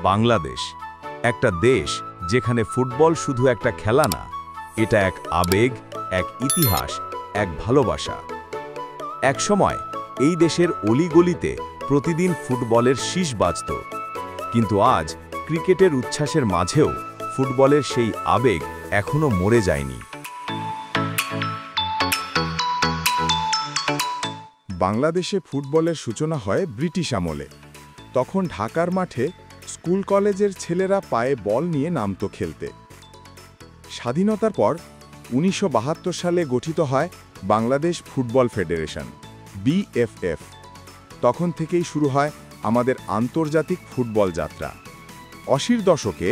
বাংলাদেশ একটা দেশ যেখানে ফুটবল শুধু একটা খেলা না, এটা এক আবেগ, এক ইতিহাস, এক ভালোবাসা। একসময় এই দেশের অলিগলিতে প্রতিদিন ফুটবলের শীষ বাজত, কিন্তু আজ ক্রিকেটের উচ্ছ্বাসের মাঝেও ফুটবলের সেই আবেগ এখনো মরে যায়নি। বাংলাদেশে ফুটবলের সূচনা হয় ব্রিটিশ আমলে। তখন ঢাকার মাঠে স্কুল কলেজের ছেলেরা পায়ে বল নিয়ে নামত খেলতে। স্বাধীনতার পর ১৯৭২ সালে গঠিত হয় বাংলাদেশ ফুটবল ফেডারেশন, BFF। তখন থেকেই শুরু হয় আমাদের আন্তর্জাতিক ফুটবল যাত্রা। ৮০ দশকে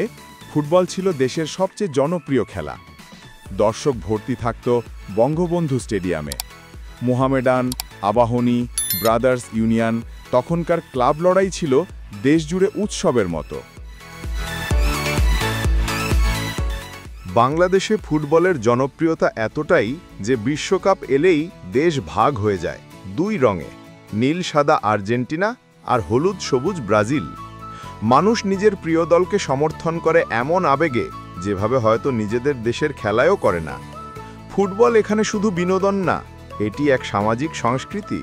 ফুটবল ছিল দেশের সবচেয়ে জনপ্রিয় খেলা। দর্শক ভর্তি থাকত বঙ্গবন্ধু স্টেডিয়ামে। মোহামেডান, আবাহনী, ব্রাদার্স ইউনিয়ন, তখনকার ক্লাব লড়াই ছিল দেশজুড়ে উৎসবের মতো। বাংলাদেশে ফুটবলের জনপ্রিয়তা এতটাই যে বিশ্বকাপ এলেই দেশ ভাগ হয়ে যায় দুই রঙে, নীল সাদা আর্জেন্টিনা আর হলুদ সবুজ ব্রাজিল। মানুষ নিজের প্রিয় দলকে সমর্থন করে এমন আবেগে যেভাবে হয়তো নিজেদের দেশের খেলায়ও করে না। ফুটবল এখানে শুধু বিনোদন না, এটি এক সামাজিক সংস্কৃতি।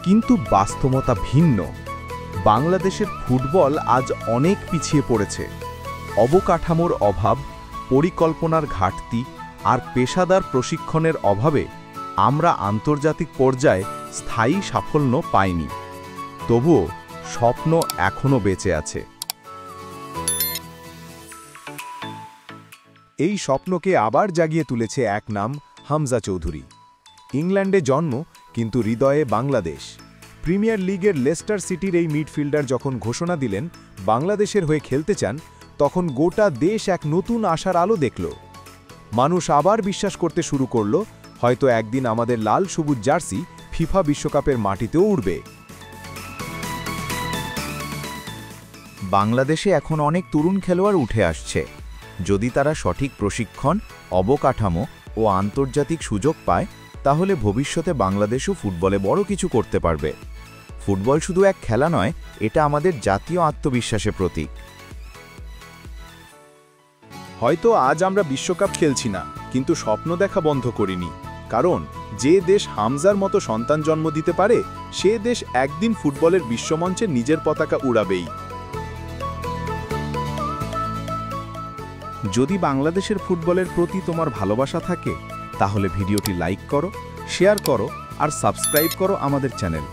কিন্তু বাস্তবতা ভিন্ন। বাংলাদেশের ফুটবল আজ অনেক পিছিয়ে পড়েছে। অবকাঠামোর অভাব, পরিকল্পনার ঘাটতি আর পেশাদার প্রশিক্ষণের অভাবে আমরা আন্তর্জাতিক পর্যায়ে স্থায়ী সাফল্য পাইনি। তবুও স্বপ্ন এখনো বেঁচে আছে। এই স্বপ্নকে আবার জাগিয়ে তুলেছে এক নাম, হামজা চৌধুরী। ইংল্যান্ডে জন্ম, কিন্তু হৃদয়ে বাংলাদেশ। প্রিমিয়ার লিগের লেস্টার সিটির এই মিডফিল্ডার যখন ঘোষণা দিলেন বাংলাদেশের হয়ে খেলতে চান, তখন গোটা দেশ এক নতুন আশার আলো দেখল। মানুষ আবার বিশ্বাস করতে শুরু করল, হয়তো একদিন আমাদের লাল সবুজ জার্সি ফিফা বিশ্বকাপের মাটিতেও উড়বে। বাংলাদেশে এখন অনেক তরুণ খেলোয়াড় উঠে আসছে। যদি তারা সঠিক প্রশিক্ষণ, অবকাঠামো ও আন্তর্জাতিক সুযোগ পায়, তাহলে ভবিষ্যতে বাংলাদেশও ফুটবলে বড় কিছু করতে পারবে। ফুটবল শুধু এক খেলা নয়, এটা আমাদের জাতীয় আত্মবিশ্বাসের প্রতীক। হয়তো আজ আমরা বিশ্বকাপ খেলছি না, কিন্তু স্বপ্ন দেখা বন্ধ করিনি। কারণ যে দেশ হামজার মতো সন্তান জন্ম দিতে পারে, সে দেশ একদিন ফুটবলের বিশ্বমঞ্চে নিজের পতাকা উড়াবেই। যদি বাংলাদেশের ফুটবলের প্রতি তোমার ভালোবাসা থাকে, তাহলে ভিডিওটি লাইক করো, শেয়ার করো আর সাবস্ক্রাইব করো আমাদের চ্যানেল।